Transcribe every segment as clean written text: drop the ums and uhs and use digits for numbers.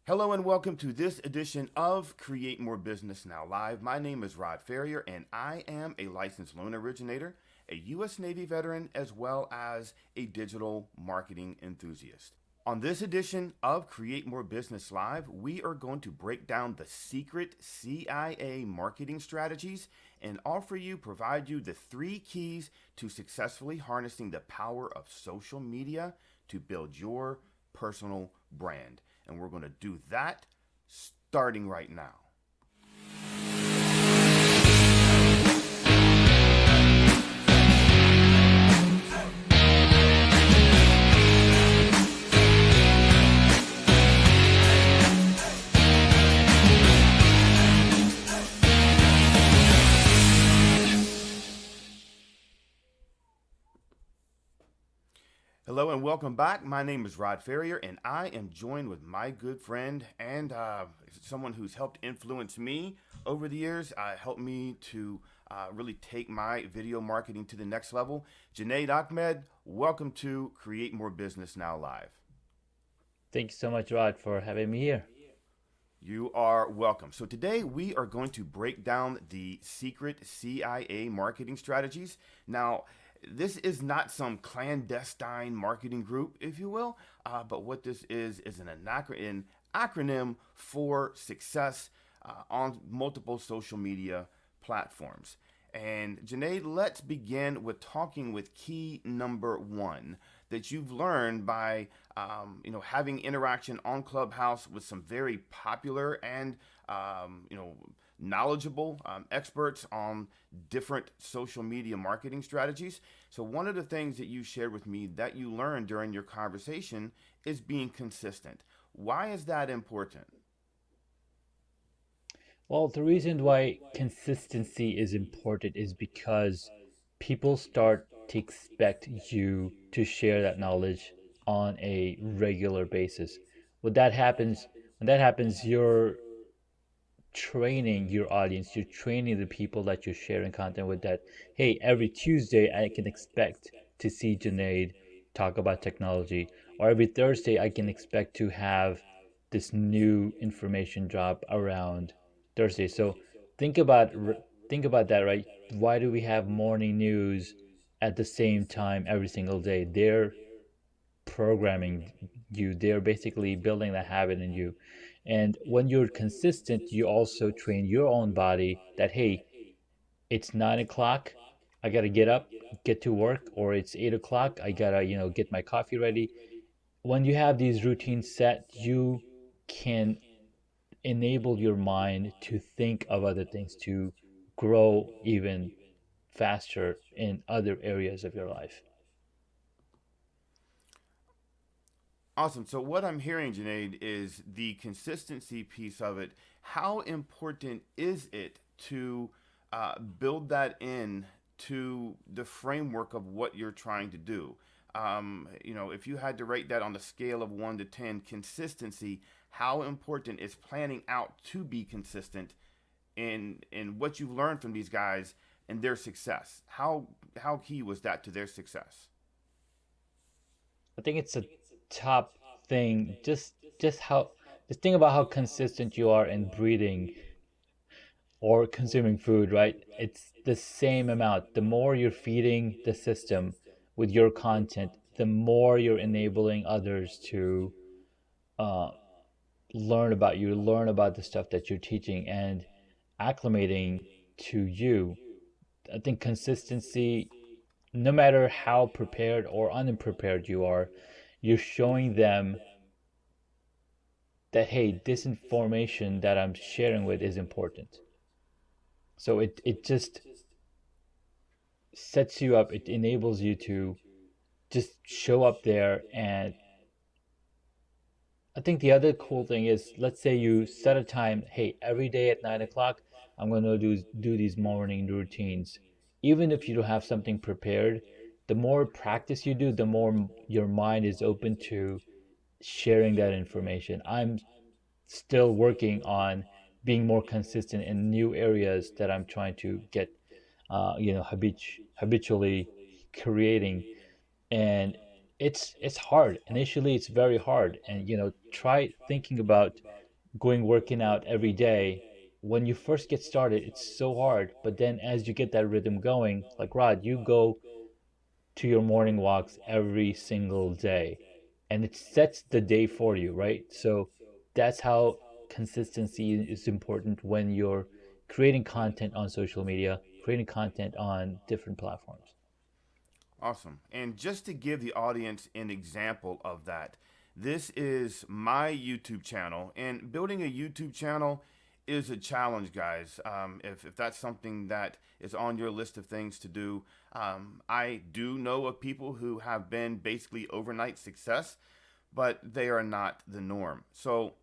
Hello and welcome to this edition of Create More Business Now Live. My name is Rod Ferrier and I am a licensed loan originator, a U.S. Navy veteran, as well as a digital marketing enthusiast. On this edition of Create More Business Live, we are going to break down the secret CIA marketing strategies and provide you the three keys to successfully harnessing the power of social media to build your personal brand. And we're going to do that starting right now. Hello and welcome back. My name is Rod Ferrier, and I am joined with my good friend and someone who's helped influence me over the years, helped me to really take my video marketing to the next level. Junaid Ahmed, welcome to Create More Business Now Live. Thank you so much, Rod, for having me here. You are welcome. So today we are going to break down the secret CIA marketing strategies. Now, this is not some clandestine marketing group, if you will, but what this is an acronym for success on multiple social media platforms. And Junaid, let's begin with talking with key number one that you've learned by having interaction on Clubhouse with some very popular and knowledgeable experts on different social media marketing strategies. So one of the things that you shared with me that you learned during your conversation is being consistent. Why is that important? Well, the reason why consistency is important is because people start to expect you to share that knowledge on a regular basis. When that happens, you're training your audience, you're training the people that you're sharing content with that, hey, every Tuesday I can expect to see Junaid talk about technology, or every Thursday I can expect to have this new information drop around Thursday. So think about think about that, right? Why do we have morning news at the same time every single day? They're programming you. They're basically building the habit in you. And when you're consistent, you also train your own body that, hey, it's 9 o'clock, I gotta get up, get to work, or it's 8 o'clock, I gotta, get my coffee ready. When you have these routines set, you can enable your mind to think of other things, to grow even faster in other areas of your life. Awesome. So what I'm hearing, Junaid, is the consistency piece of it. How important is it to build that in to the framework of what you're trying to do? If you had to rate that on the scale of 1 to 10, consistency, how important is planning out to be consistent in what you've learned from these guys and their success? How key was that to their success? I think it's a top thing. Just think about how consistent you are in breathing or consuming food, right? It's the same amount. The more you're feeding the system with your content, the more you're enabling others to uh, learn about you, learn about the stuff that you're teaching, and acclimating to you. I think consistency, no matter how prepared or unprepared you are, you're showing them that, hey, this information that I'm sharing with is important. So it just sets you up, it enables you to just show up there. And I think the other cool thing is, let's say you set a time, hey, every day at 9 o'clock, I'm going to do these morning routines. Even if you don't have something prepared, the more practice you do, the more your mind is open to sharing that information. I'm still working on being more consistent in new areas that I'm trying to get, habitually creating. And it's hard. Initially, it's very hard. And try thinking about going working out every day. When you first get started, it's so hard, but then as you get that rhythm going, like Rod, you go to your morning walks every single day and it sets the day for you, right? So that's how consistency is important when you're creating content on social media, creating content on different platforms. Awesome. And just to give the audience an example of that, this is my YouTube channel, and building a YouTube channel is a challenge, guys. If that's something that is on your list of things to do, I do know of people who have been basically overnight success, but they are not the norm. So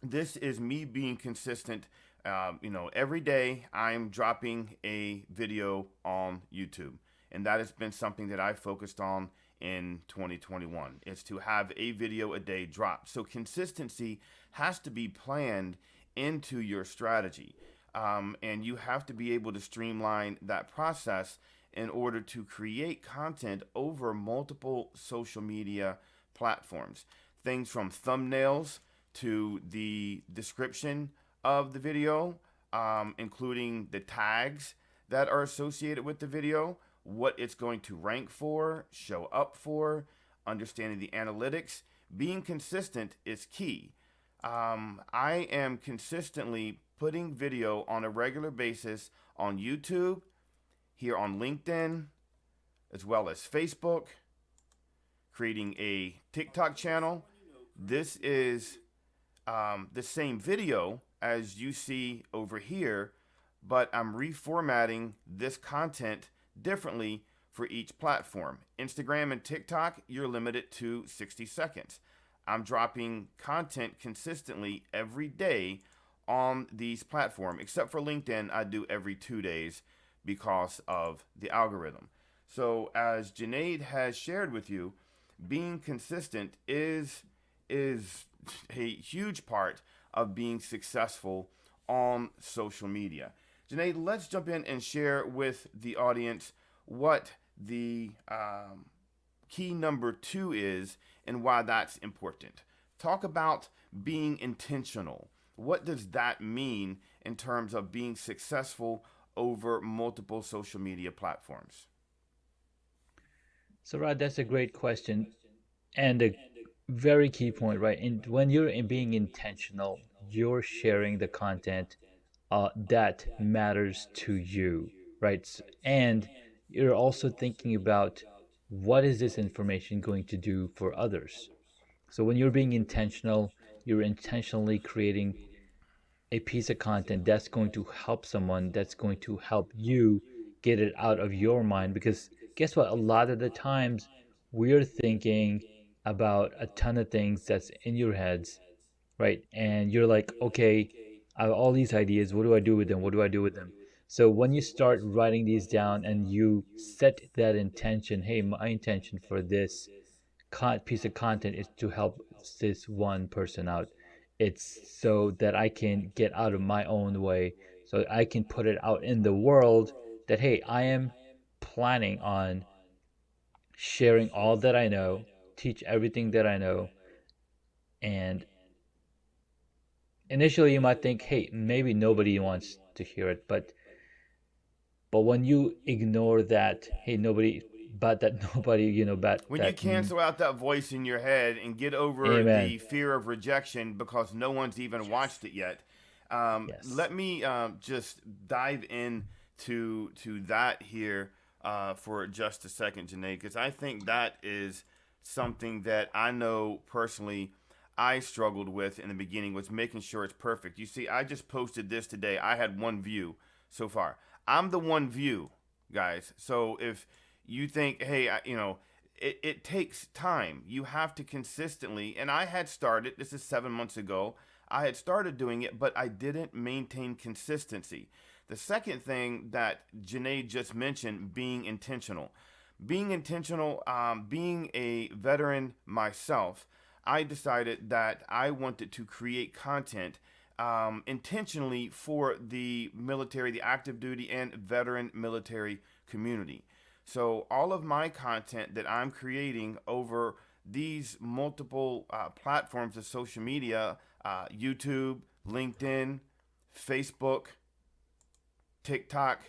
this is me being consistent. Every day I'm dropping a video on YouTube, and that has been something that I focused on in 2021. It's to have a video a day drop. So consistency has to be planned into your strategy, and you have to be able to streamline that process in order to create content over multiple social media platforms. Things from thumbnails to the description of the video, including the tags that are associated with the video, what it's going to rank for, show up for, understanding the analytics. Being consistent is key. I am consistently putting video on a regular basis on YouTube, here on LinkedIn, as well as Facebook, creating a TikTok channel. This is the same video as you see over here, but I'm reformatting this content differently for each platform. Instagram and TikTok, you're limited to 60 seconds. I'm dropping content consistently every day on these platforms, except for LinkedIn, I do every 2 days because of the algorithm. So as Junaid has shared with you, being consistent is a huge part of being successful on social media. Junaid, let's jump in and share with the audience what the key number 2 is and why that's important. Talk about being intentional. What does that mean in terms of being successful over multiple social media platforms? So, Rod, that's a great question and a very key point, right? And when you're being intentional, you're sharing the content that matters to you, right? And you're also thinking about what is this information going to do for others. So when you're being intentional, you're intentionally creating a piece of content that's going to help someone, that's going to help you get it out of your mind. Because guess what? A lot of the times we're thinking about a ton of things that's in your heads, right? And you're like, okay, I have all these ideas. What do I do with them? What do I do with them? So when you start writing these down and you set that intention, hey, my intention for this piece of content is to help this one person out. It's so that I can get out of my own way, so I can put it out in the world that, hey, I am planning on sharing all that I know, teach everything that I know. And initially, you might think, hey, maybe nobody wants to hear it. But when you ignore that, hey, nobody, but that nobody, but When you that, cancel out that voice in your head and get over amen. the fear of rejection because no one's even watched it yet, Yes. let me just dive in to that here for just a second, Janae, because I think that is something that I know personally I struggled with in the beginning, was making sure it's perfect. You see, I just posted this today. I had one view so far. I'm the one view, guys. So if you think, hey, it takes time. You have to consistently, and I had started, this is 7 months ago, I had started doing it, but I didn't maintain consistency. The second thing that Janae just mentioned, being intentional. Being intentional, being a veteran myself, I decided that I wanted to create content intentionally for the military, the active duty, and veteran military community. So all of my content that I'm creating over these multiple platforms of social media, YouTube, LinkedIn, Facebook, TikTok,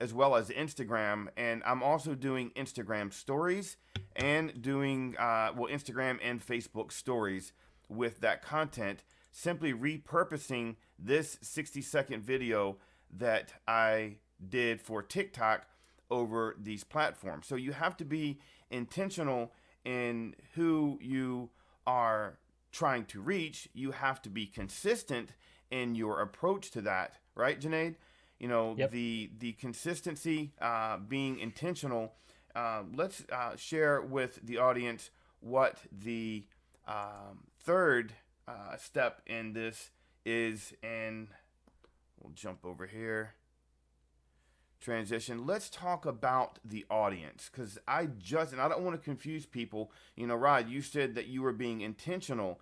as well as Instagram. And I'm also doing Instagram stories and doing, Instagram and Facebook stories with that content, simply repurposing this 60-second video that I did for TikTok over these platforms. So you have to be intentional in who you are trying to reach. You have to be consistent in your approach to that, right, Junaid? You know, Yep. the consistency, being intentional. Let's share with the audience what the third step in this is, and we'll jump over here. Transition. Let's talk about the audience, because and I don't want to confuse people. You know, Rod, you said that you were being intentional.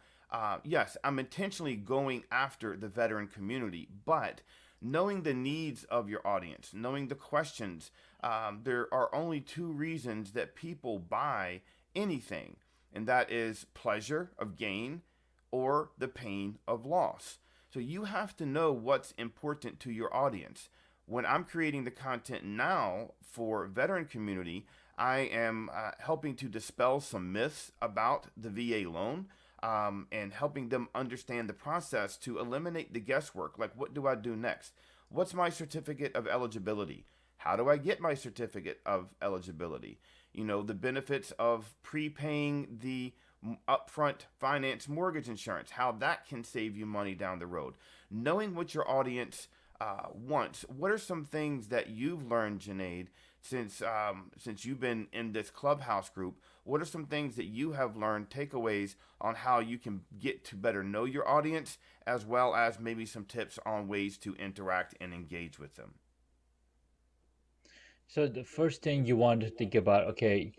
Yes, I'm intentionally going after the veteran community, but knowing the needs of your audience, knowing the questions, there are only two reasons that people buy anything, and that is pleasure of gain or the pain of loss. So you have to know what's important to your audience. When I'm creating the content now for veteran community, I am helping to dispel some myths about the VA loan, and helping them understand the process to eliminate the guesswork. Like, what do I do next? What's my certificate of eligibility? How do I get my certificate of eligibility? You know, the benefits of prepaying the upfront finance mortgage insurance, how that can save you money down the road. Knowing what your audience wants. What are some things that you've learned, Junaid, since you've been in this clubhouse group? What are some things that you have learned, takeaways on how you can get to better know your audience, as well as maybe some tips on ways to interact and engage with them? So the first thing you want to think about, okay,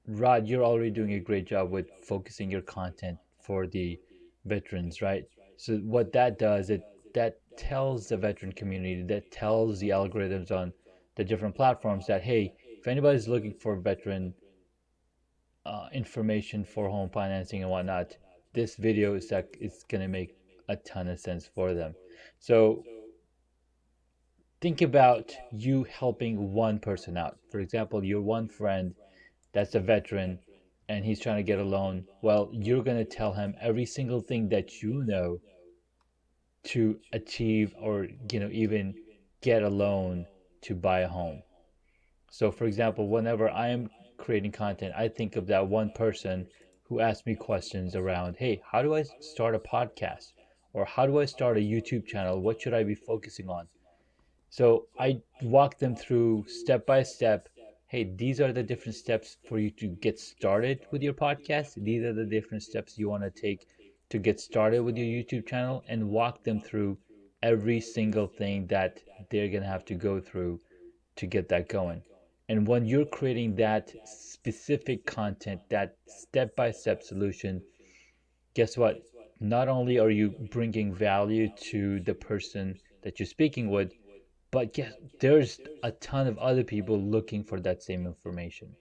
Rod, you're already doing a great job with focusing your content for the veterans, right? So what that does, it that tells the veteran community, that tells the algorithms on the different platforms that, hey, if anybody's looking for veteran information for home financing and whatnot, this video is gonna make a ton of sense for them. So think about you helping one person out. For example, your one friend that's a veteran and he's trying to get a loan. Well, you're going to tell him every single thing that you know to achieve or, even get a loan to buy a home. So, for example, whenever I am creating content, I think of that one person who asks me questions around, hey, how do I start a podcast? Or how do I start a YouTube channel? What should I be focusing on? So I walk them through step by step. Hey, these are the different steps for you to get started with your podcast. These are the different steps you want to take to get started with your YouTube channel, and walk them through every single thing that they're going to have to go through to get that going. And when you're creating that specific content, that step by step solution, guess what? Not only are you bringing value to the person that you're speaking with, but guess there's a ton of other people looking for that same information.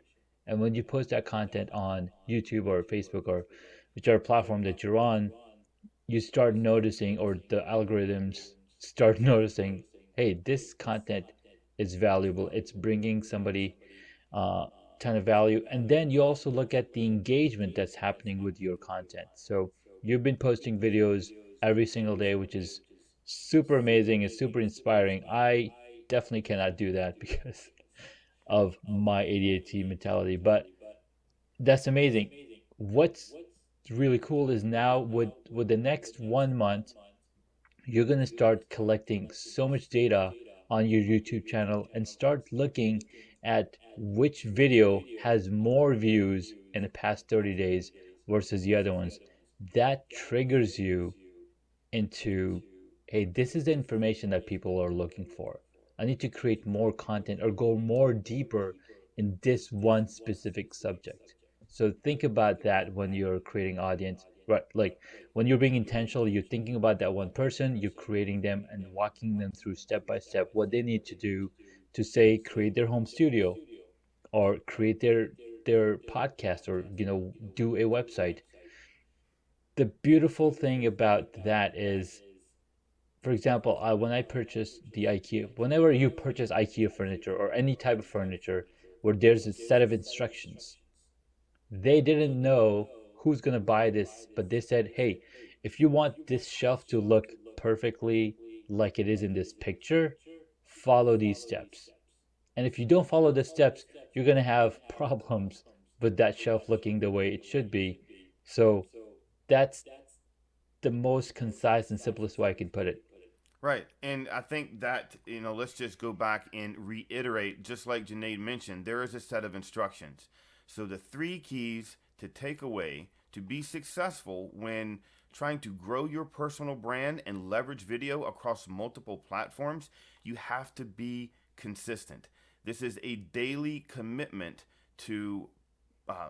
And when you post that content on YouTube or Facebook or whichever platform that you're on, you start noticing, or the algorithms start noticing, hey, this content is valuable. It's bringing somebody uh, ton of value. And then you also look at the engagement that's happening with your content. So you've been posting videos every single day, which is super amazing and super inspiring. I definitely cannot do that because of my ADHD mentality, but that's amazing. What's really cool is now with the next 1 month, you're going to start collecting so much data on your YouTube channel and start looking at which video has more views in the past 30 days versus the other ones. That triggers you into, hey, this is the information that people are looking for. I need to create more content or go more deeper in this one specific subject. So think about that when you're creating audience, right? Like when you're being intentional, you're thinking about that one person, you're creating them and walking them through step by step what they need to do to, say, create their home studio or create their podcast, or do a website. The beautiful thing about that is, for example, when I purchased the IKEA, whenever you purchase IKEA furniture or any type of furniture where there's a set of instructions, they didn't know who's going to buy this, but they said, hey, if you want this shelf to look perfectly like it is in this picture, follow these steps. And if you don't follow the steps, you're going to have problems with that shelf looking the way it should be. So that's the most concise and simplest way I can put it. Right. And I think that, let's just go back and reiterate, just like Junaid mentioned, there is a set of instructions. So the three keys to take away to be successful when trying to grow your personal brand and leverage video across multiple platforms, you have to be consistent. This is a daily commitment to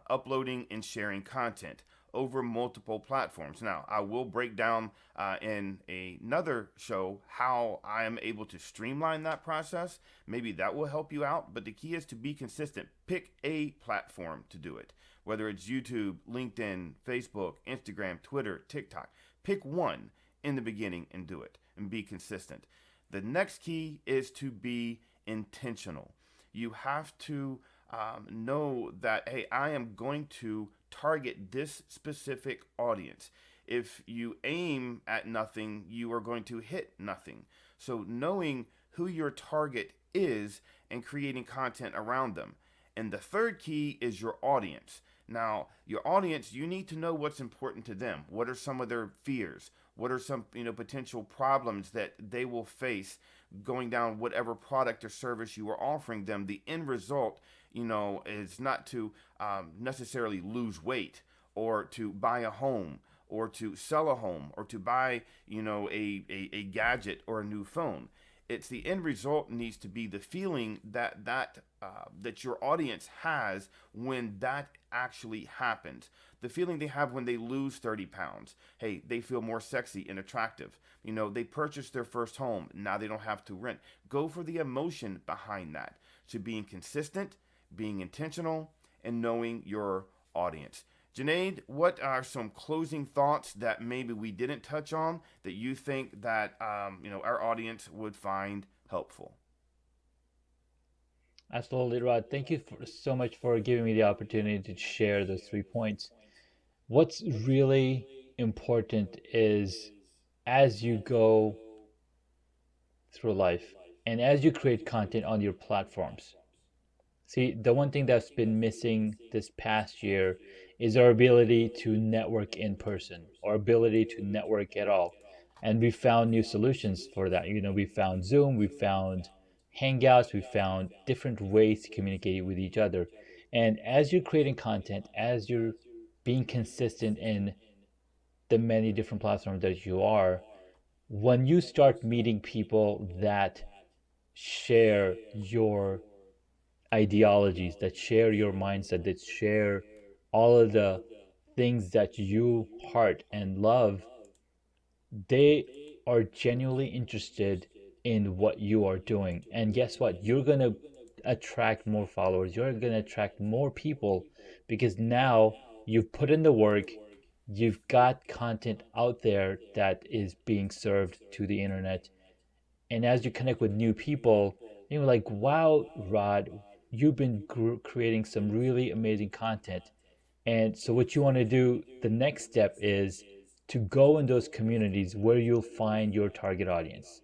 uploading and sharing content over multiple platforms. Now, I will break down in another show how I am able to streamline that process. Maybe that will help you out, but the key is to be consistent. Pick a platform to do it, whether it's YouTube, LinkedIn, Facebook, Instagram, Twitter, TikTok. Pick one in the beginning and do it and be consistent. The next key is to be intentional. You have to know that, hey, I am going to target this specific audience. If you aim at nothing, you are going to hit nothing. So, knowing who your target is and creating content around them. And the third key is your audience. Now, your audience, you need to know what's important to them. What are some of their fears? What are some, potential problems that they will face going down whatever product or service you are offering them? The end result, is not to necessarily lose weight or to buy a home or to sell a home or to buy, a gadget or a new phone. It's the end result needs to be the feeling that your audience has when that actually happens. The feeling they have when they lose 30 pounds. Hey, they feel more sexy and attractive. They purchased their first home. Now they don't have to rent. Go for the emotion behind that. So being consistent, being intentional, and knowing your audience. Junaid, what are some closing thoughts that maybe we didn't touch on that you think that our audience would find helpful? Absolutely, Rod. Thank you so much for giving me the opportunity to share those 3 points. What's really important is as you go through life and as you create content on your platforms. See, the one thing that's been missing this past year is our ability to network in person, our ability to network at all. And we found new solutions for that. We found Zoom, we found Hangouts, we found different ways to communicate with each other. And as you're creating content, as you're being consistent in the many different platforms that you are, when you start meeting people that share your ideologies, that share your mindset, that share all of the things that you heart and love, they are genuinely interested in what you are doing. And guess what? You're going to attract more followers. You're going to attract more people because now you've put in the work. You've got content out there that is being served to the internet. And as you connect with new people, you're like, wow, Rod, you've been creating some really amazing content. And so, what you want to do, the next step is to go in those communities where you'll find your target audience,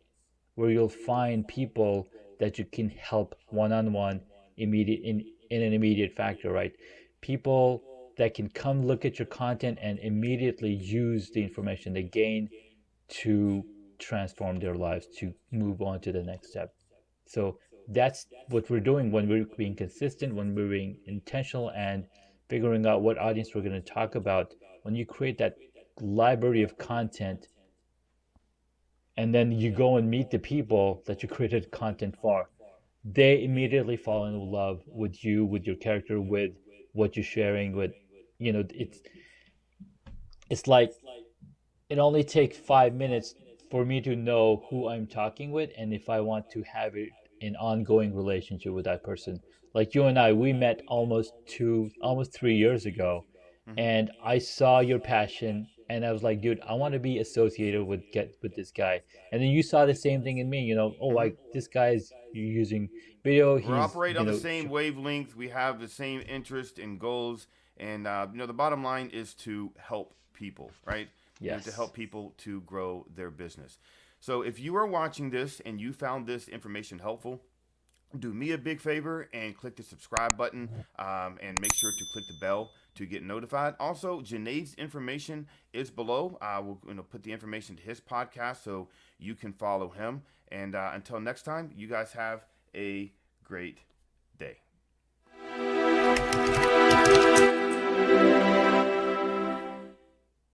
where you'll find people that you can help one on one in an immediate factor, right? People that can come look at your content and immediately use the information they gain to transform their lives, to move on to the next step. So that's what we're doing when we're being consistent, when we're being intentional and figuring out what audience we're going to talk about. When you create that library of content and then you go and meet the people that you created content for, they immediately fall in love with you, with your character, with what you're sharing, with, it's like it only takes 5 minutes for me to know who I'm talking with and if I want to have an ongoing relationship with that person. Like you and I, we met almost 3 years ago, Mm-hmm. and I saw your passion. and I was like, dude, I want to be associated with this guy. And then you saw the same thing in me, oh, Hmm. like this guy's using video, We're he's, operating on the same wavelength. We have the same interest and goals, and the bottom line is to help people, right? To yes. help people to grow their business. So if you are watching this and you found this information helpful, do me a big favor and click the subscribe button, and make sure to click the bell to get notified. Also, Junaid's information is below. We'll put the information to his podcast so you can follow him. And until next time, you guys have a great day.